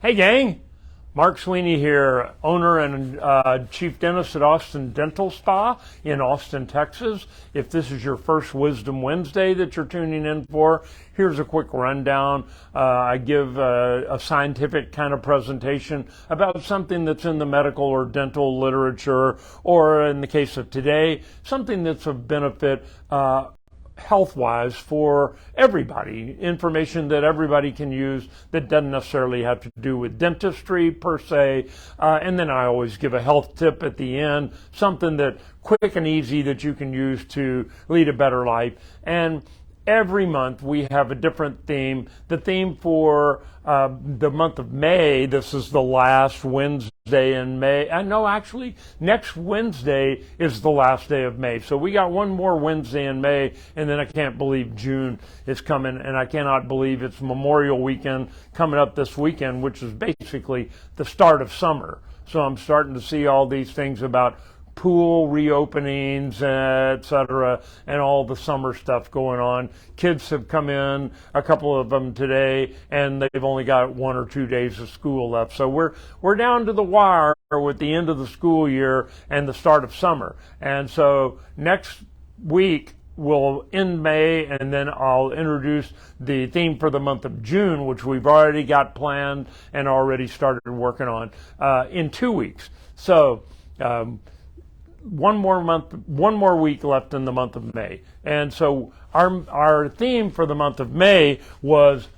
Hey gang, Mark Sweeney here, owner and chief dentist at Austin Dental Spa in Austin, Texas. If this is your first Wisdom Wednesday that you're tuning in for, here's a quick rundown. I give a scientific kind of presentation about something that's in the medical or dental literature, or in the case of today, something that's of benefit health-wise for everybody, information that everybody can use that doesn't necessarily have to do with dentistry per se, and then I always give a health tip at the end, something that quick and easy that you can use to lead a better life. And every month we have a different theme. The theme for the month of May, this is the last Wednesday in May. Actually, next Wednesday is the last day of May. So we got one more Wednesday in May, and then I can't believe June is coming, and I cannot believe it's Memorial Weekend coming up this weekend, which is basically the start of summer. So I'm starting to see all these things about pool reopenings, etc., and all the summer stuff going on. Kids have come in, a couple of them today, and they've only got 1 or 2 days of school left. So we're down to the wire with the end of the school year and the start of summer. And so next week we'll end May, and then I'll introduce the theme for the month of June, which we've already got planned and already started working on in 2 weeks. So one more week left in the month of May. And so our theme for the month of May was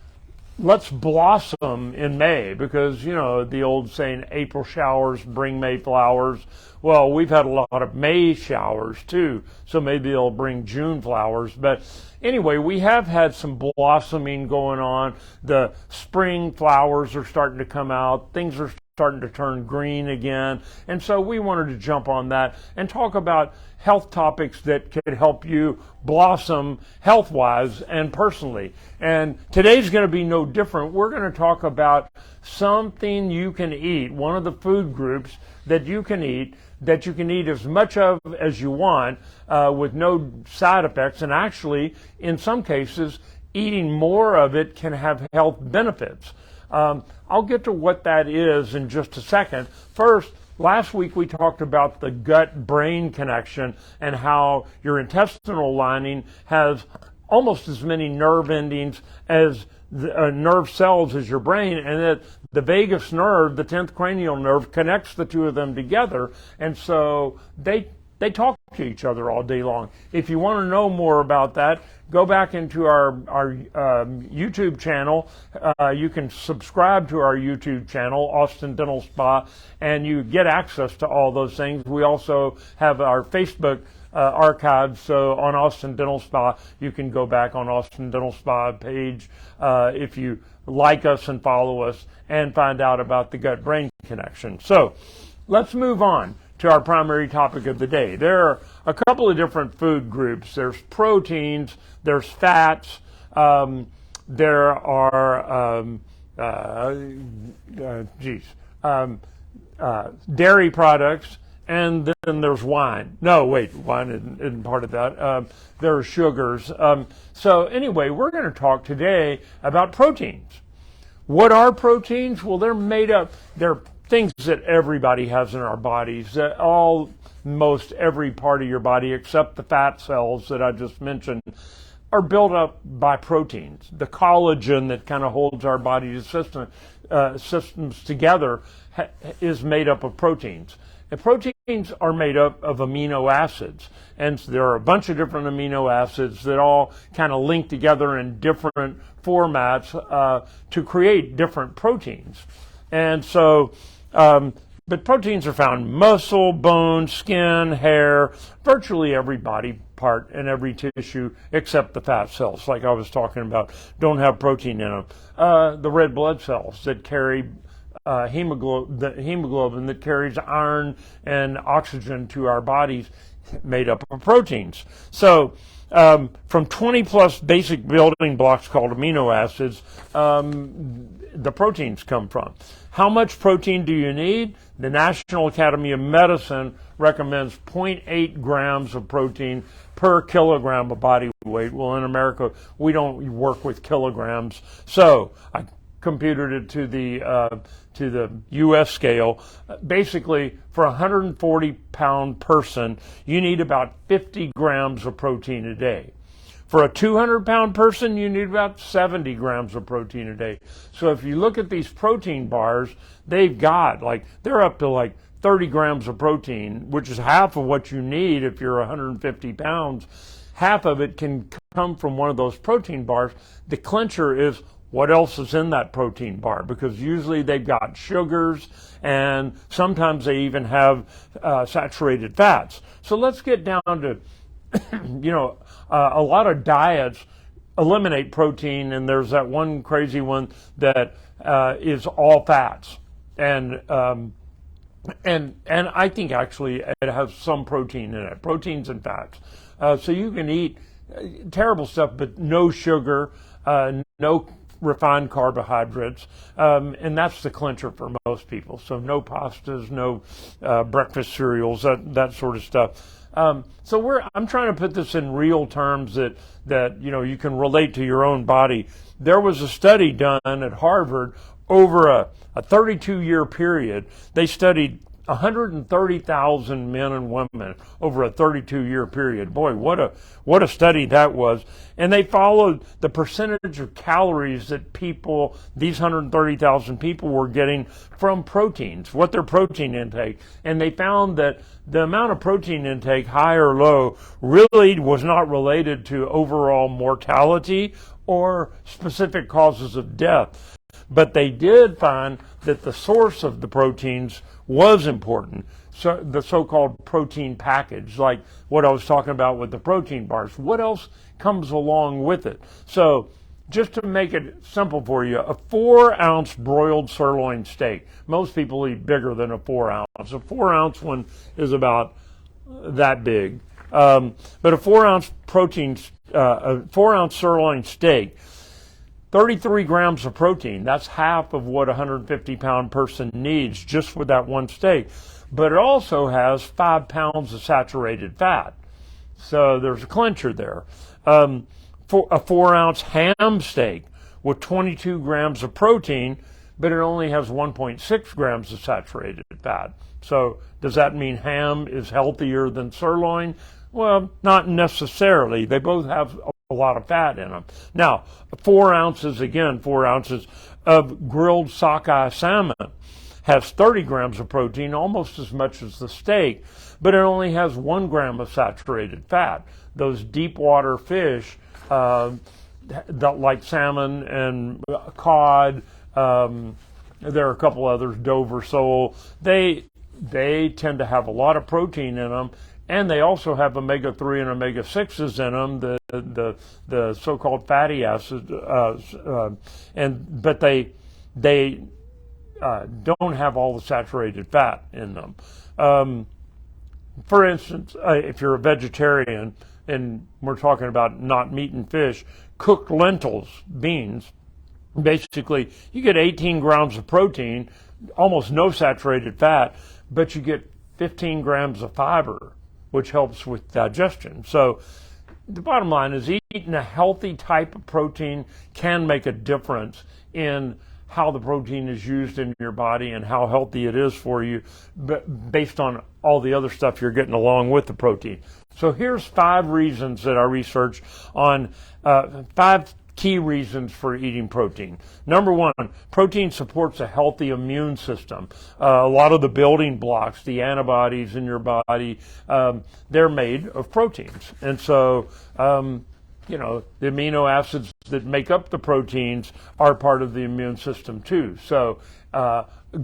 let's blossom in May, because, you know, the old saying, April showers bring May flowers. Well, we've had a lot of May showers too, so maybe they'll bring June flowers. But anyway, we have had some blossoming going on. The spring flowers are starting to come out. Things are starting to turn green again. And so we wanted to jump on that and talk about health topics that could help you blossom health-wise and personally. And today's going to be no different. We're going to talk about something you can eat, one of the food groups that you can eat as much of as you want with no side effects. And actually, in some cases, eating more of it can have health benefits. I'll get to what that is in just a second. First, last week we talked about the gut-brain connection and how your intestinal lining has almost as many nerve endings as nerve cells as your brain, and that the vagus nerve, the 10th cranial nerve, connects the two of them together, and so they talk to each other all day long. If you want to know more about that, go back into our YouTube channel. You can subscribe to our YouTube channel, Austin Dental Spa, and you get access to all those things. We also have our Facebook archives, so on Austin Dental Spa, you can go back on Austin Dental Spa page if you like us and follow us and find out about the gut-brain connection. So let's move on to our primary topic of the day. There are a couple of different food groups. There's proteins, there's fats, there are dairy products, and then there's wine. No, wait, wine isn't part of that. There are sugars. So anyway, we're going to talk today about proteins. What are proteins? Well, they're things that everybody has in our bodies, almost every part of your body except the fat cells that I just mentioned are built up by proteins. The collagen that kind of holds our body systems together is made up of proteins. And proteins are made up of amino acids, and so there are a bunch of different amino acids that all kind of link together in different formats to create different proteins. And so but proteins are found in muscle, bone, skin, hair, virtually every body part and every tissue except the fat cells, like I was talking about, don't have protein in them. The red blood cells that carry the hemoglobin that carries iron and oxygen to our bodies, made up of proteins. So from 20 plus basic building blocks called amino acids, the proteins come from. How much protein do you need? The National Academy of Medicine recommends 0.8 grams of protein per kilogram of body weight. Well, in America, we don't work with kilograms. So computed it to the U.S. scale. Basically, for a 140-pound person, you need about 50 grams of protein a day. For a 200-pound person, you need about 70 grams of protein a day. So if you look at these protein bars, they're up to like 30 grams of protein, which is half of what you need if you're 150 pounds. Half of it can come from one of those protein bars. The clincher is what else is in that protein bar, because usually they've got sugars and sometimes they even have saturated fats. So let's get down to, a lot of diets eliminate protein, and there's that one crazy one that is all fats. And I think actually it has some protein in it, proteins and fats. So you can eat terrible stuff, but no sugar, no refined carbohydrates, and that's the clincher for most people. So no pastas, no breakfast cereals, that sort of stuff. So I'm trying to put this in real terms that you can relate to your own body. There was a study done at Harvard over a 32-year period. They studied 130,000 men and women over a 32-year period. Boy, what a study that was. And they followed the percentage of calories that these 130,000 people were getting from proteins, what their protein intake. And they found that the amount of protein intake, high or low, really was not related to overall mortality or specific causes of death. But they did find that the source of the proteins was important. So the so-called protein package, like what I was talking about with the protein bars. What else comes along with it? So just to make it simple for you, a 4-ounce broiled sirloin steak. Most people eat bigger than a 4-ounce. A 4-ounce one is about that big. But a 4-ounce a 4-ounce sirloin steak, 33 grams of protein. That's half of what a 150-pound person needs just for that one steak. But it also has 5 pounds of saturated fat. So there's a clincher there. For a 4-ounce ham steak with 22 grams of protein, but it only has 1.6 grams of saturated fat. So does that mean ham is healthier than sirloin? Well, not necessarily. They both have a lot of fat in them. Now, 4 ounces of grilled sockeye salmon has 30 grams of protein, almost as much as the steak, but it only has 1 gram of saturated fat. Those deep water fish, like salmon and cod, there are a couple others, Dover sole, they tend to have a lot of protein in them. And they also have omega-3 and omega-6s in them, the so-called fatty acids, but they don't have all the saturated fat in them. For instance, if you're a vegetarian, and we're talking about not meat and fish, cooked lentils, beans, basically you get 18 grams of protein, almost no saturated fat, but you get 15 grams of fiber, which helps with digestion. So the bottom line is eating a healthy type of protein can make a difference in how the protein is used in your body and how healthy it is for you, based on all the other stuff you're getting along with the protein. So here's 5 reasons that I researched on 5 key reasons for eating protein. Number 1, protein supports a healthy immune system. A lot of the building blocks, the antibodies in your body, they're made of proteins. And so, the amino acids that make up the proteins are part of the immune system too. So,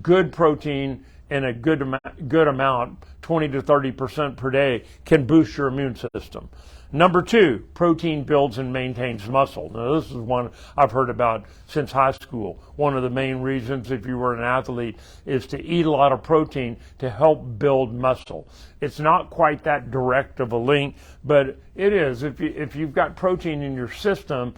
good protein in a good amount, 20 to 30% per day, can boost your immune system. Number 2, protein builds and maintains muscle. Now, this is one I've heard about since high school. One of the main reasons, if you were an athlete, is to eat a lot of protein to help build muscle. It's not quite that direct of a link, but it is. If you've got protein in your system,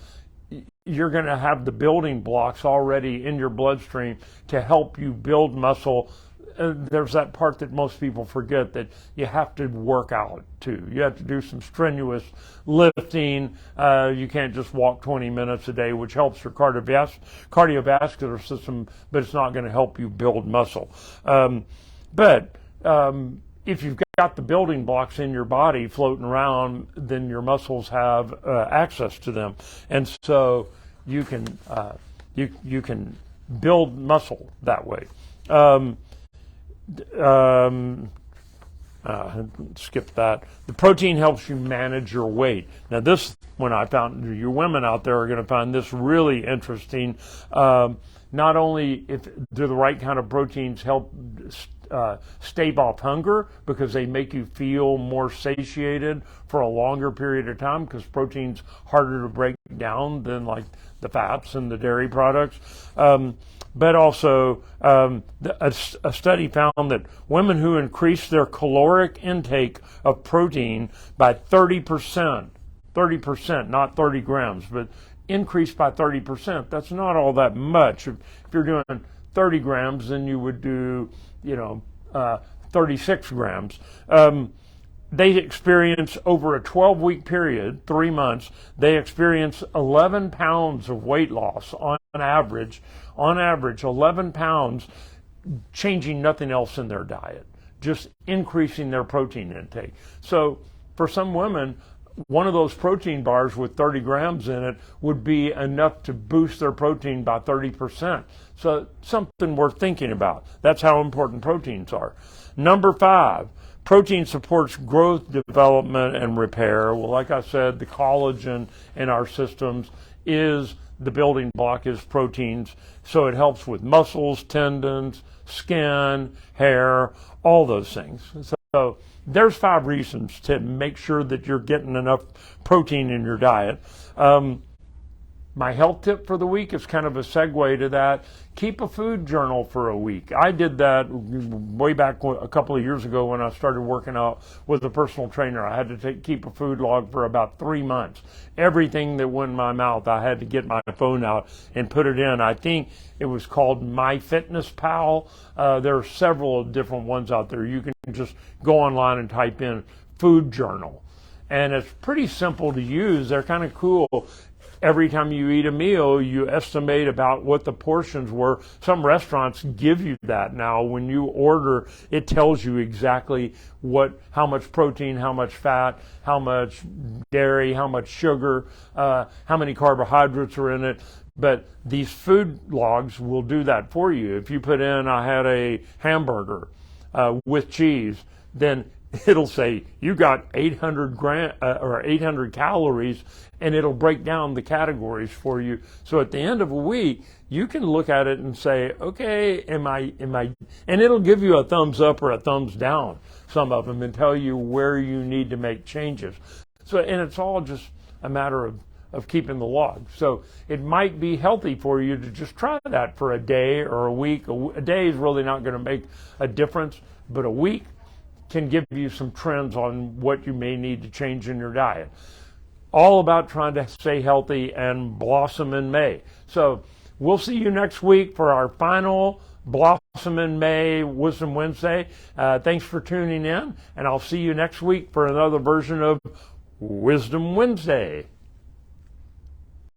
you're going to have the building blocks already in your bloodstream to help you build muscle there's that part that most people forget, that you have to work out too. You have to do some strenuous lifting. You can't just walk 20 minutes a day, which helps your cardiovascular system, but it's not going to help you build muscle. But if you've got the building blocks in your body floating around, then your muscles have access to them, and so you can you can build muscle that way. Skip that. The protein helps you manage your weight. Now this, when I found, you women out there are going to find this really interesting. Not only if do the right kind of proteins help stave off hunger, because they make you feel more satiated for a longer period of time, because protein's harder to break down than like the fats and the dairy products. But also, a study found that women who increase their caloric intake of protein by 30%, not 30 grams, but increased by 30%. That's not all that much. If you're doing 30 grams, then you would do, 36 grams. They experience, over a 12-week period, 3 months, they experience 11 pounds of weight loss on average, 11 pounds, changing nothing else in their diet, just increasing their protein intake. So for some women, one of those protein bars with 30 grams in it would be enough to boost their protein by 30%. So something worth thinking about. That's how important proteins are. Number 5, protein supports growth, development, and repair. Well, like I said, the collagen in our systems is the building block, is proteins. So it helps with muscles, tendons, skin, hair, all those things. So there's 5 reasons to make sure that you're getting enough protein in your diet. My health tip for the week is kind of a segue to that. Keep a food journal for a week. I did that way back a couple of years ago when I started working out with a personal trainer. I had to keep a food log for about 3 months. Everything that went in my mouth, I had to get my phone out and put it in. I think it was called MyFitnessPal. There are several different ones out there. You can just go online and type in food journal. And it's pretty simple to use. They're kind of cool. Every time you eat a meal, you estimate about what the portions were. Some restaurants give you that now. When you order, it tells you exactly how much protein, how much fat, how much dairy, how much sugar, how many carbohydrates are in it. But these food logs will do that for you. If you put in, I had a hamburger with cheese, then it'll say you got 800 calories, and it'll break down the categories for you. So at the end of a week, you can look at it and say, okay, am I, and it'll give you a thumbs up or a thumbs down, some of them, and tell you where you need to make changes. So, and it's all just a matter of keeping the log. So it might be healthy for you to just try that for a day or a week. A day is really not going to make a difference, but a week can give you some trends on what you may need to change in your diet. All about trying to stay healthy and blossom in May. So we'll see you next week for our final Blossom in May Wisdom Wednesday. Thanks for tuning in, and I'll see you next week for another version of Wisdom Wednesday.